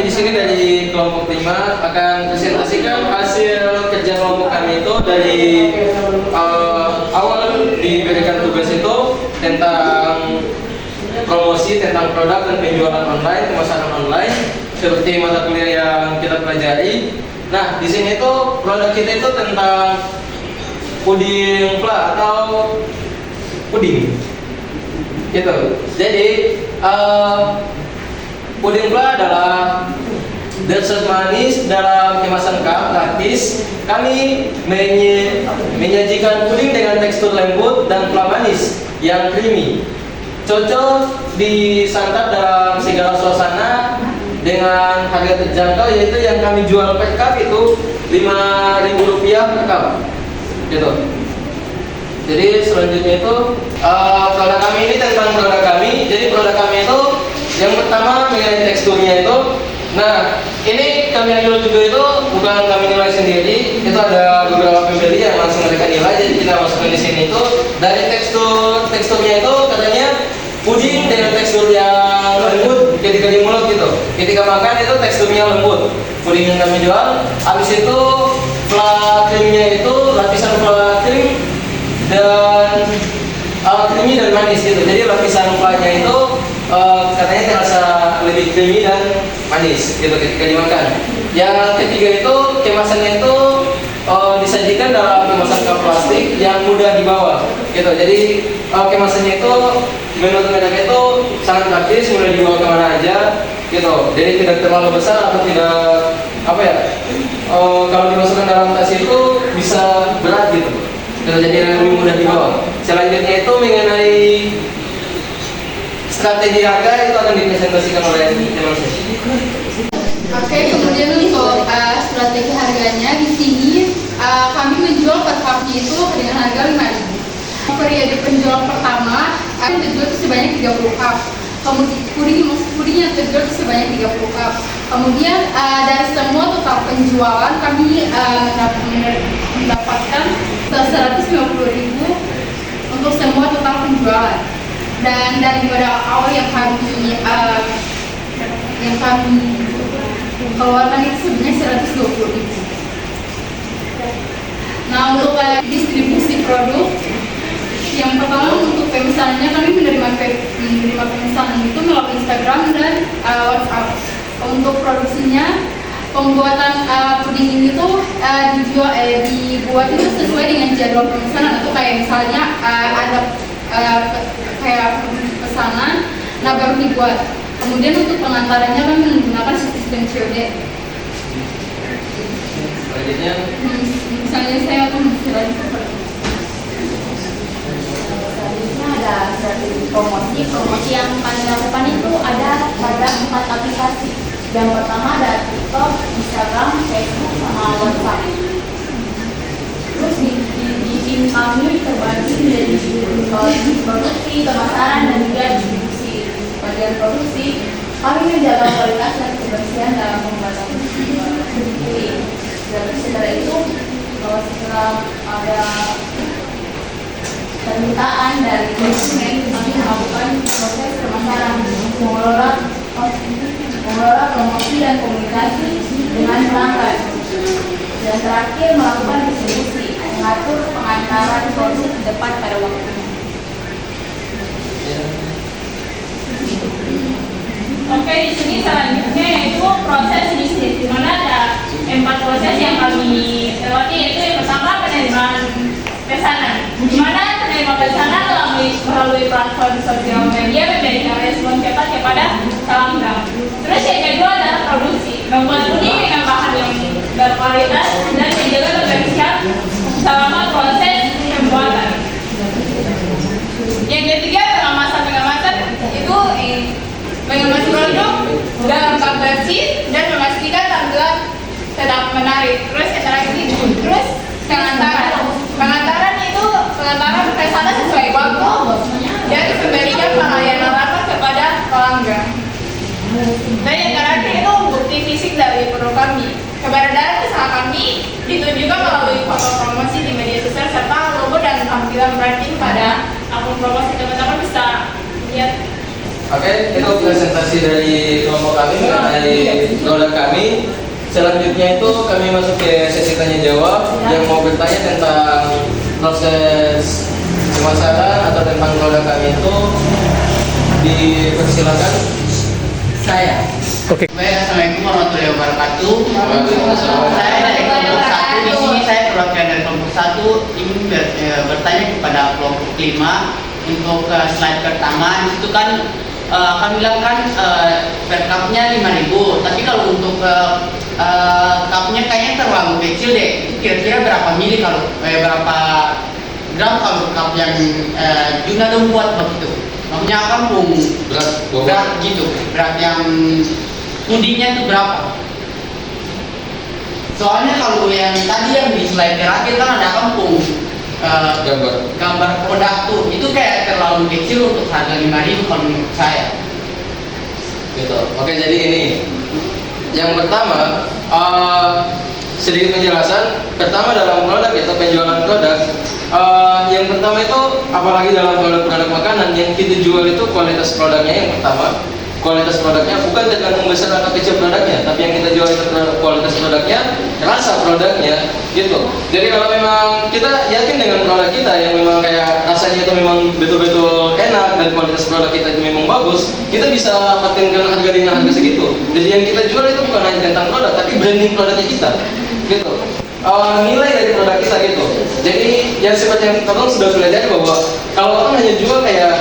kami di sini dari kelompok 5 akan presentasikan hasil kerja kelompok kami itu dari awal diberikan tugas itu tentang promosi, tentang produk dan penjualan online, pemasaran online seperti mata kuliah yang kita pelajari. Nah, di sini itu produk kita itu tentang puding fla atau puding. Gitu. Jadi puding fla adalah dessert manis dalam kemasan cup gratis. Kami menyajikan puding dengan tekstur lembut dan fla manis yang creamy. Cocok disantap dalam segala suasana dengan harga terjangkau, yaitu yang kami jual per cup itu Rp5.000 per cup. Gitu. Jadi selanjutnya itu produk kami ini tentang produk kami. Jadi produk kami itu yang pertama mengenai teksturnya itu. Nah, ini kami ambil juga itu bukan kami nilai sendiri. Itu ada beberapa pembeli yang langsung mereka nilai. Jadi kita masukkan di sini itu dari teksturnya itu katanya puding dengan tekstur yang lembut ketika di mulut gitu. Ketika makan itu teksturnya lembut. Puding yang kami jual. Habis itu fla krimnya itu lapisan fla krim dan creamy dan manis gitu. Jadi lapisan flanya itu katanya terasa lebih creamy dan manis gitu ketika dimakan. Yang ketiga itu kemasannya itu disajikan dalam kemasan cup plastik yang mudah dibawa gitu. Jadi kemasannya itu menurut mereka itu sangat praktis, mudah dibawa kemana aja gitu. Jadi tidak terlalu besar atau tidak kalau dimasukkan dalam tas itu bisa berat gitu. Jadi lebih mudah dibawa. Selanjutnya itu mengenai strategi harga itu akan dipresentasikan oleh teman saya. Oke, kemudian untuk strategi harganya di sini kami menjual per cupnya itu dengan harga Rp5.000. Periode penjualan pertama akan terjual sebanyak 30 cup. Kemudian puding yang terjual sebanyak 30 cup. Kemudian dari semua total penjualan kami mendapatkan Rp150.000 untuk semua total penjualan. Dan dari modal awal yang kami keluarkan itu sebenarnya Rp120.000. Nah, untuk distribusi produk, yang pertama untuk pemesanannya kami menerima pemesanan itu melalui Instagram dan WhatsApp. Untuk produksinya, pembuatan puding ini tuh dibuat itu sesuai dengan jadwal pemesanan. Atau kayak misalnya ada kayak pesanan, nah baru dibuat. Kemudian untuk pengantarannya kami menggunakan sistem COD. Selanjutnya, misalnya saya akan menjelaskan seperti ini. Selanjutnya ada strategi promosi yang kami lakukan itu ada pada 4 aplikasi. Yang pertama ada TikTok, Instagram, Facebook, sama WhatsApp. Terus di tim kami terbagi menjadi produksi, pemasaran, dan juga distribusi. Bagian produksi, kami menjaga kualitas dan kebersihan dalam pembuatan puding. Dan setelah itu, setelah ada permintaan dari konsumen, kami melakukan proses pemasaran, mengelola promosi dan komunikasi dengan pelanggan. Dan terakhir melakukan distribusi, mengatur pengantaran produk di depan pada waktunya. Oke, di sini selanjutnya yaitu proses bisnis, di mana ada 4 proses yang kami lewati, yaitu yang pertama penerimaan pesanan, di mana penerima pesanan melalui platform sosial media memberikan respon cepat kepada pelanggan. Terus yang kedua adalah produksi, membuat puding dengan bahan yang berkualitas dan menjaga kebersihan selama proses pembuatan. Yang ketiga pengemasan itu mengemas produk dalam cup bersih dan memastikan tampilan tetap menarik. Terus yang terakhir terus pengantaran itu pesanan sesuai waktu dan memberikan pelayanan rapat kepada pelanggan. Dan yang terakhir itu bukti fisik dari produk kami. Keberadaan usaha kami ditunjukkan melalui foto promosi di media sosial serta logo dan tampilan branding pada akun promosi. Teman-teman bisa lihat. Oke, itu presentasi dari kelompok kami mengenai produk kami. Selanjutnya itu kami masuk ke sesi tanya jawab. Yang mau bertanya tentang proses pemasaran atau tentang produk kami itu dipersilakan. Saya. Oke. Assalamualaikum warahmatullahi wabarakatuh. Saya dari kelompok 1 di sini, saya perwakilan dari kelompok 1 ingin bertanya kepada kelompok 5 untuk slide pertama. Itu kan kami bilang kan per cupnya 5.000, tapi kalau untuk cupnya kayaknya terlalu kecil deh. Itu kira-kira berapa mili kalau berapa gram kalau cup yang Juna dong buat begitu? Maksudnya kampung berat gitu, berat yang pudingnya itu berapa? Soalnya kalau yang tadi yang di slide terakhir kan ada kampung gambar produk tuh, itu kayak terlalu kecil untuk harga 5.000 kalau menurut saya. Gitu. Oke, jadi ini yang pertama sedikit penjelasan. Pertama dalam produk itu penjualan produk. Yang pertama itu apalagi dalam produk makanan yang kita jual itu kualitas produknya yang pertama. Kualitas produknya bukan tergantung besar atau kecil produknya, tapi yang kita jual itu kualitas produknya, rasa produknya, gitu. Jadi kalau memang kita yakin dengan produk kita yang memang kayak rasanya itu memang betul-betul enak dan kualitas produk kita itu memang bagus, kita bisa pertimbangkan harga dengan harga segitu. Jadi yang kita jual itu bukan hanya tentang produk, tapi branding produknya kita, gitu. Nilai dari produk kita gitu. Jadi yang seperti yang kamu sudah pelajari bahwa kalau orang hanya jual kayak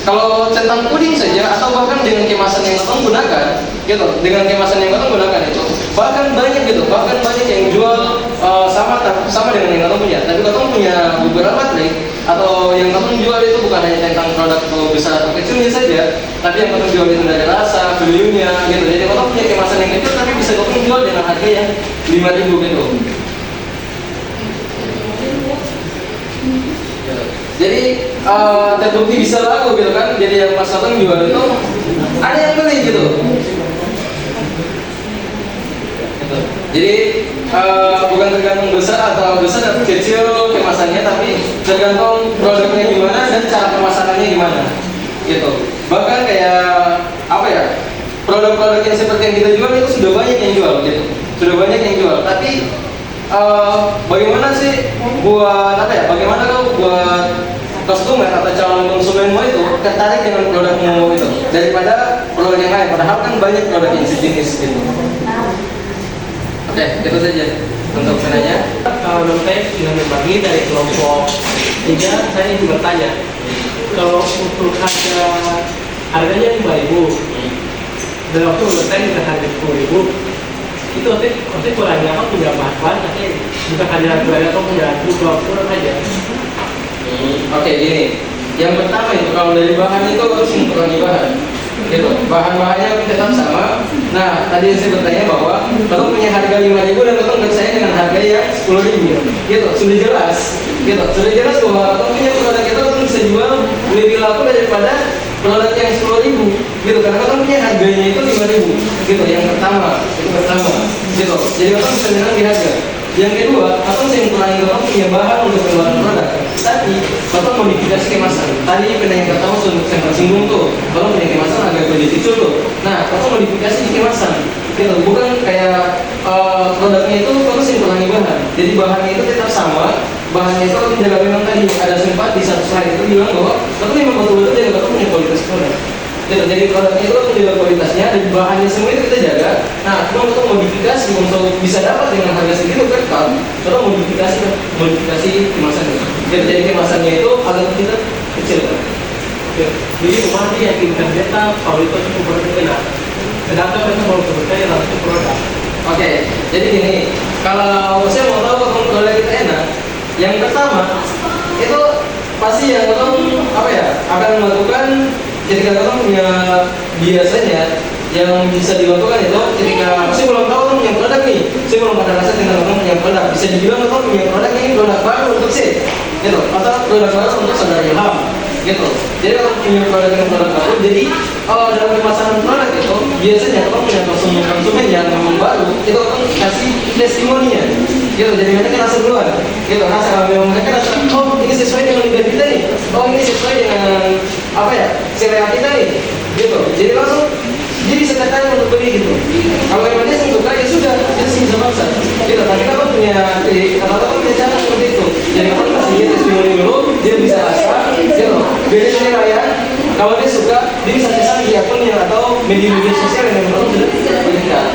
kalau tentang puding saja atau bahkan dengan kemasan yang kamu gunakan, gitu, dengan kemasan yang kamu gunakan itu bahkan banyak gitu, bahkan banyak yang jual sama dengan yang kamu punya. Tapi kamu punya beberapa trik atau yang kamu jual itu bukan hanya tentang produk besar atau kecilnya saja, tapi yang kamu jual itu dari rasa, value-nya, gitu. Jadi kamu punya kemasan yang kecil tapi bisa kamu jual dengan harga yang 5.000 gitu. Jadi terbukti bisa laku gitu kan. Jadi yang Mas Sotong jual itu ada yang beli gitu. Jadi bukan tergantung besar atau kecil kemasannya, tapi tergantung produknya gimana dan cara pemasarannya gimana gitu. Bahkan kayak apa ya, produk-produk yang seperti yang kita jual itu sudah banyak yang jual gitu, sudah banyak yang jual. Tapi bagaimana sih buat apa ya? Bagaimana kau buat konsumen atau calon konsumenmu itu tertarik dengan produkmu itu daripada produk yang lain? Padahal kan banyak produk yang sejenis gitu. Oke, itu saja untuk penanya. Kalau nanti sudah berbagi dari kelompok 3, saya ingin bertanya, kalau untuk harganya 5.000 dan waktu bertanya dengan harga 10.000, itu nanti kurangnya apa punya bahan, tapi bukan hanya kurangnya apa punya kurang aja. Oke, gini. Yang pertama itu kalau dari bahan itu harus mengurangi bahan. Gitu. Bahan-bahannya tetap sama. Nah, tadi saya bertanya bahwa kalau punya harga 5.000 dan kalau bersaing dengan harga yang 10.000. Gitu, sudah jelas. Gitu, sudah jelas bahwa kalau punya produk itu kan bisa jual lebih laku daripada produk yang 10.000. Gitu, karena kalau punya harganya itu 5.000. Gitu, yang pertama. Itu pertama. Gitu. Jadi kalau bisa menang di harga. Yang kedua, atau saya mengurangi kalau punya bahan untuk pengeluaran produk, tapi kalau modifikasi kemasan. Tadi penanya pertama saya tersinggung tuh, kalau punya kemasan agak lebih kecil tuh. Nah, kalau modifikasi di kemasan, gitu, bukan kayak produknya itu kalau saya mengurangi bahan. Jadi bahannya itu tetap sama, bahannya itu menjaga. Memang tadi ada sempat di satu slide itu bilang bahwa kalau memang betul-betul jaga kalau punya kualitas produk. Jadi produknya itu menjaga kualitasnya dan bahannya semua itu kita jaga. Nah, cuma untuk modifikasi untuk bisa dapat dengan harga segitu kan, kalau modifikasi kemasannya. Jadi kemasannya itu agak kita kecil kan. Jadi rumah dia yakinkan beta kalau itu cukup berbeda. Sedangkan beta mau percaya langsung produk. Oke, jadi gini, kalau saya mau tahu kalau produk kita enak, yang pertama itu pasti yang apa ya akan melakukan. Ketika kamu punya biasanya yang bisa dilakukan itu ketika saya belum tahu kamu punya produk nih, saya belum pada rasa tentang kamu punya produk, bisa dibilang kamu punya produk ini produk baru untuk saya, gitu, atau produk baru untuk saudara Ilham, gitu. Jadi kalau punya produk yang produk baru, jadi dalam pemasaran produk itu biasanya kamu punya konsumen yang memang baru, itu kamu kasih testimoninya, gitu. Jadi mereka rasa duluan, gitu. Rasa kalau memang mereka rasa, oh ini sesuai dengan lidah kita nih, oh ini sesuai dengan apa ya? selera kita nih, gitu. Jadi langsung dia bisa tertarik untuk beli gitu. Kalau memang dia suka ya sudah, dia sih bisa maksa. Gitu. Tapi kalau punya kata-kata punya cara seperti itu. Jadi kalau kasih dia testimoni dulu, dia bisa rasa, gitu. Beda selera ya. Kalau dia suka, dia bisa pesan di akunnya atau media sosial yang memang sudah diberikan.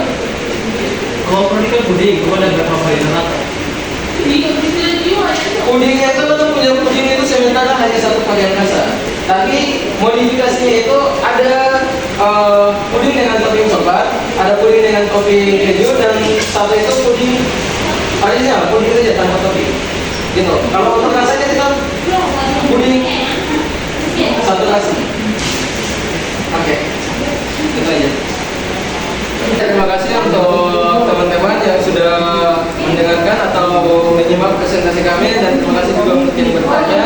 Kalau pernikahan puding, gua ada berapa varian apa? Pudingnya itu tetap punya puding itu sementara hanya satu varian rasa. Tapi modifikasinya itu ada puding dengan topping coklat, ada puding dengan topping keju, dan satu itu puding original, puding saja tanpa topping. Gitu. Kalau untuk rasanya kita puding satu rasa. Oke, itu aja. Terima kasih untuk teman-teman yang sudah mendengarkan atau menyimak presentasi kami, dan terima kasih juga untuk yang bertanya.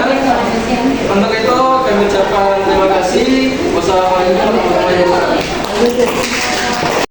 Untuk itu kami ucapkan terima kasih. Wassalamualaikum warahmatullahi wabarakatuh.